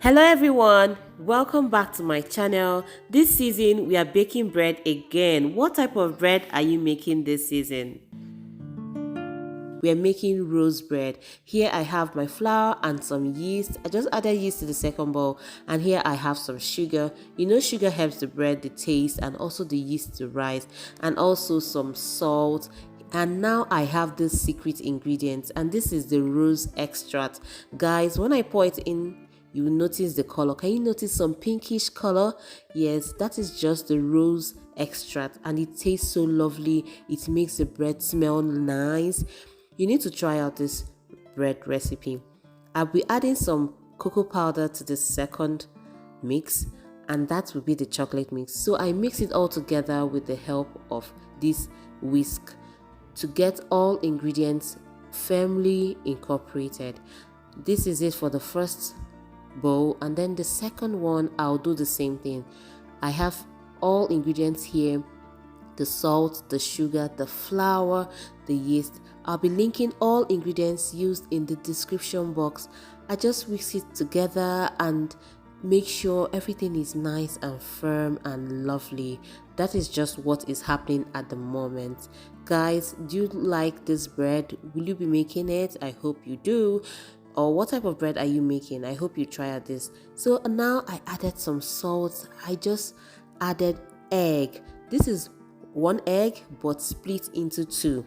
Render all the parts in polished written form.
Hello everyone, welcome back to my channel. This season we are baking bread again. What type of bread are you making this season? We are making rose bread. Here I have my flour and some yeast. I just added yeast to the second bowl, and here I have some sugar. You know, sugar helps the bread the taste and also the yeast to rise, and also some salt. And now I have this secret ingredient, and this is the rose extract. Guys, when I pour it in, you will notice the color. Can you notice some pinkish color? Yes, that is just the rose extract, and it tastes so lovely. It makes the bread smell nice. You need to try out this bread recipe. I'll be adding some cocoa powder to the second mix, and that will be the chocolate mix. So I mix it all together with the help of this whisk to get all ingredients firmly incorporated. This is it for the first bowl, and then the second one I'll do the same thing. I have all ingredients here: the salt, the sugar, the flour, the yeast. I'll be linking all ingredients used in the description box. I just whisk it together and make sure everything is nice and firm and lovely. That is just what is happening at the moment. Guys, do you like this bread? Will you be making it? I hope you do. Or what type of bread are you making? I hope you try out this. So now I added some salt. I just added egg. This is one egg but split into two.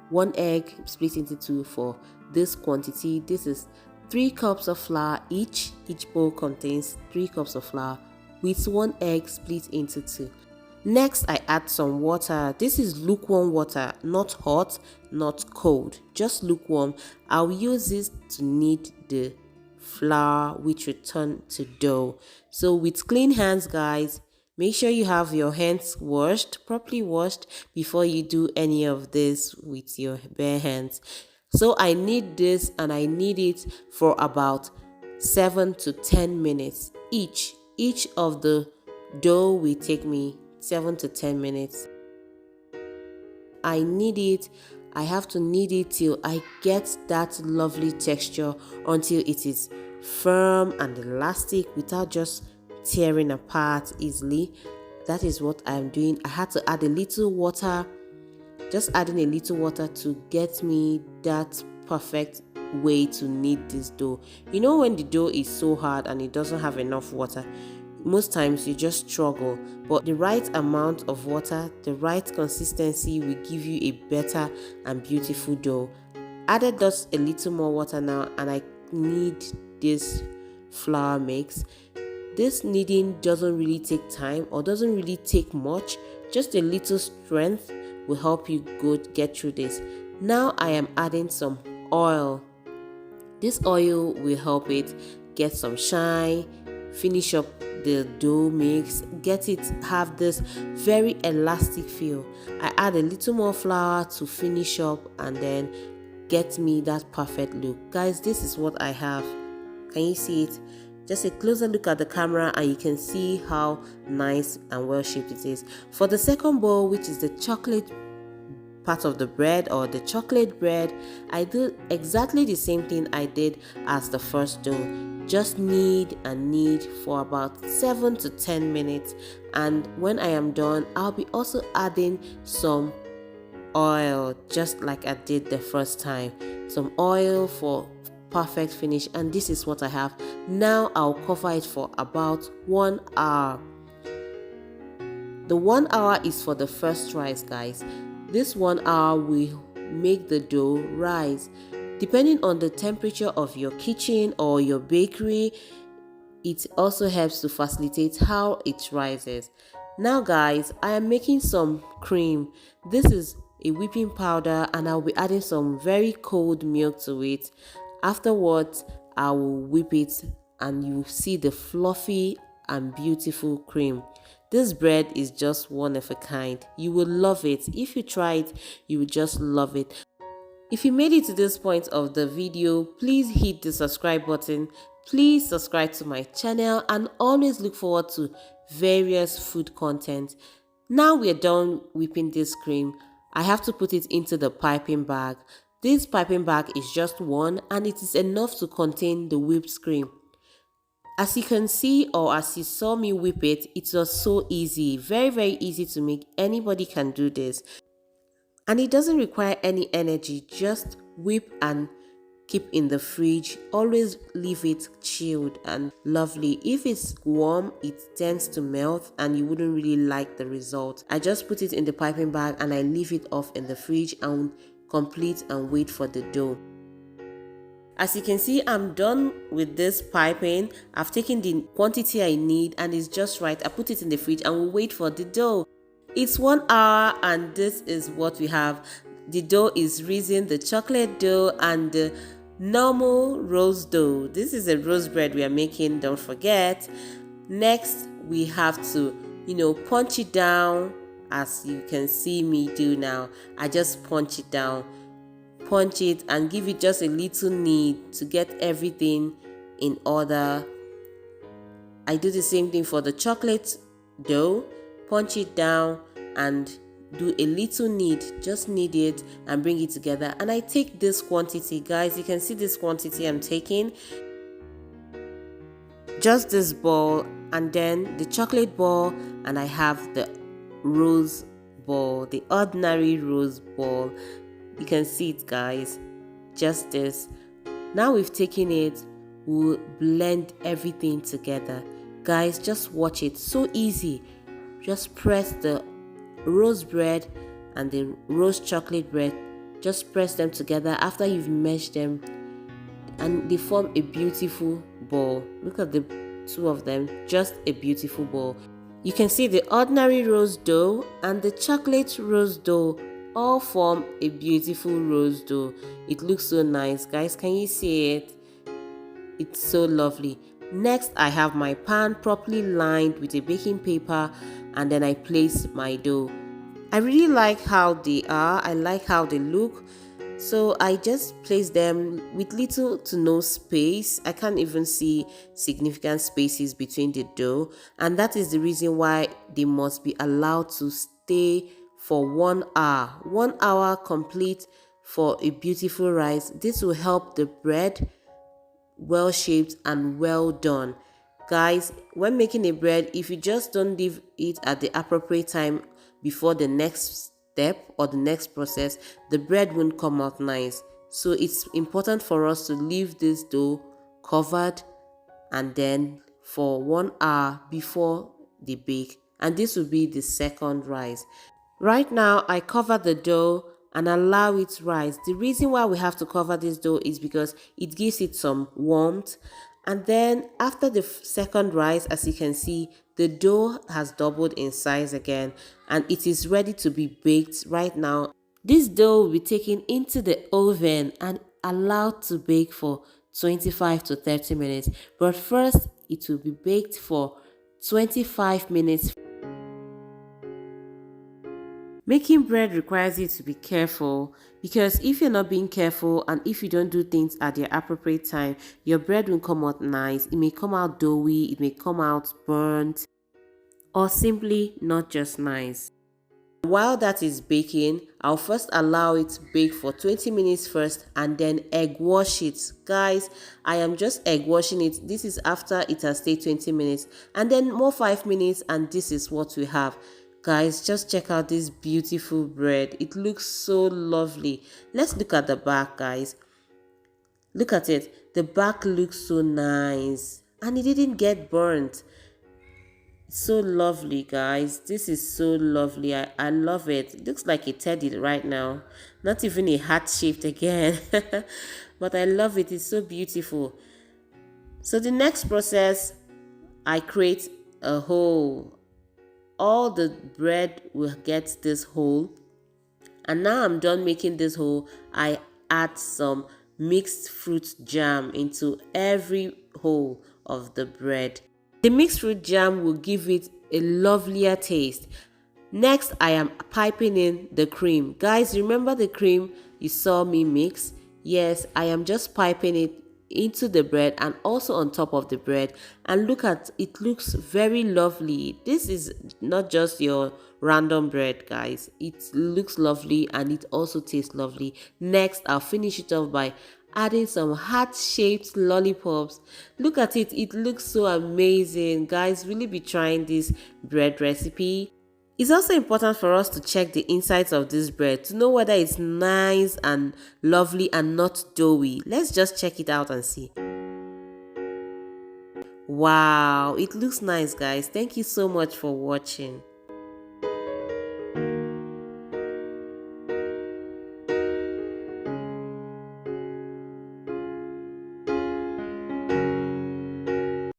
One egg split into two for this quantity. This is 3 cups of flour each. Each bowl contains 3 cups of flour with one egg split into two. Next, I add some water. This is lukewarm water, not hot, not cold, just lukewarm. I'll use this to knead the flour, which will turn to dough. So with clean hands, guys, make sure you have your hands properly washed before you do any of this with your bare hands. So I knead this, and I knead it for about 7 to 10 minutes each. Each of the dough will take me 7 to 10 minutes. I knead it. I have to knead it till I get that lovely texture, until it is firm and elastic without just tearing apart easily. That is what I'm doing. I had to add a little water, just adding a little water to get me that perfect way to knead this dough. You know, when the dough is so hard and it doesn't have enough water, most times you just struggle, but the right amount of water, the right consistency will give you a better and beautiful dough. Added just a little more water now, and I knead this flour mix. This kneading doesn't really take time or doesn't really take much. Just a little strength will help you get through this. Now I am adding some oil. This oil will help it get some shine, finish up the dough mix, get it have this very elastic feel. I add a little more flour to finish up and then get me that perfect look. Guys, this is what I have. Can you see it? Just a closer look at the camera and you can see how nice and well shaped it is. For the second bowl, which is the chocolate part of the bread or the chocolate bread, I do exactly the same thing I did as the first dough. Just knead and knead for about 7 to 10 minutes, and when I am done, I'll be also adding some oil, just like I did the first time. Some oil for perfect finish, and this is what I have. Now I'll cover it for about 1 hour. The 1 hour is for the first rise, guys. This 1 hour will make the dough rise. Depending on the temperature of your kitchen or your bakery, it also helps to facilitate how it rises. Now guys, I am making some cream. This is a whipping powder, and I'll be adding some very cold milk to it. Afterwards, I will whip it and you see the fluffy and beautiful cream. This bread is just one of a kind. You will love it. If you try it, you will just love it. If you made it to this point of the video, please hit the subscribe button. Please subscribe to my channel and always look forward to various food content. Now we are done whipping this cream. I have to put it into the piping bag. This piping bag is just one, and it is enough to contain the whipped cream. As you can see, or as you saw me whip it, it was so easy, very very easy to make. Anybody can do this, and it doesn't require any energy. Just whip and keep in the fridge. Always leave it chilled and lovely. If it's warm, it tends to melt and you wouldn't really like the result. I just put it in the piping bag and I leave it off in the fridge and complete and wait for the dough. As you can see, I'm done with this piping. I've taken the quantity I need and it's just right. I put it in the fridge and we'll wait for the dough. It's 1 hour and this is what we have. The dough is risen, the chocolate dough and the normal rose dough. This is a rose bread we are making, don't forget. Next, we have to, punch it down as you can see me do now. I just punch it down. Punch it and give it just a little knead to get everything in order. I do the same thing for the chocolate dough. Punch it down and do a little knead. Just knead it and bring it together. And I take this quantity, guys. You can see this quantity I'm taking. Just this ball and then the chocolate ball, and I have the rose ball, the ordinary rose ball. You can see it, guys. Just this. Now we've taken it, we'll blend everything together. Guys, just watch it. So easy. Just press the rose bread and the rose chocolate bread. Just press them together after you've meshed them, and they form a beautiful ball. Look at the two of them. Just a beautiful ball. You can see the ordinary rose dough and the chocolate rose dough all form a beautiful rose dough. It looks so nice, guys. Can you see it? It's so lovely. Next, I have my pan properly lined with a baking paper and then I place my dough. I really like how they are. I like how they look. So I just place them with little to no space. I can't even see significant spaces between the dough, and that is the reason why they must be allowed to stay for 1 hour. 1 hour complete for a beautiful rise. This will help the bread well shaped and well done. Guys, when making a bread, if you just don't leave it at the appropriate time before the next step or the next process, the bread won't come out nice. So it's important for us to leave this dough covered and then for 1 hour before the bake, and this will be the second rise. Right now, I cover the dough and allow it to rise. The reason why we have to cover this dough is because it gives it some warmth. And then after the second rise, as you can see, the dough has doubled in size again and it is ready to be baked right now. This dough will be taken into the oven and allowed to bake for 25 to 30 minutes. But first, it will be baked for 25 minutes. Making bread requires you to be careful, because if you're not being careful and if you don't do things at the appropriate time, your bread won't come out nice. It may come out doughy, it may come out burnt, or simply not just nice. While that is baking, I'll first allow it to bake for 20 minutes first and then egg wash it. Guys, I am just egg washing it. This is after it has stayed 20 minutes and then more 5 minutes, and this is what we have. Guys, just check out this beautiful bread. It looks so lovely. Let's look at the back, guys. Look at it. The back looks so nice and it didn't get burnt. So lovely, guys. This is so lovely. I love it. It looks like a teddy right now. Not even a heart shaped again. But I love it. It's so beautiful. So the next process, I create a hole. All the bread will get this hole, and now I'm done making this hole. I add some mixed fruit jam into every hole of the bread. The mixed fruit jam will give it a lovelier taste. Next, I am piping in the cream. Guys, remember the cream you saw me mix? Yes, I am just piping it into the bread and also on top of the bread, and look at it, looks very lovely. This is not just your random bread, guys. It looks lovely and it also tastes lovely. Next, I'll finish it off by adding some heart-shaped lollipops. Look at it, it looks so amazing. Guys, really be trying this bread recipe. It's also important for us to check the insides of this bread to know whether it's nice and lovely and not doughy. Let's just check it out and see. Wow, it looks nice, guys. Thank you so much for watching.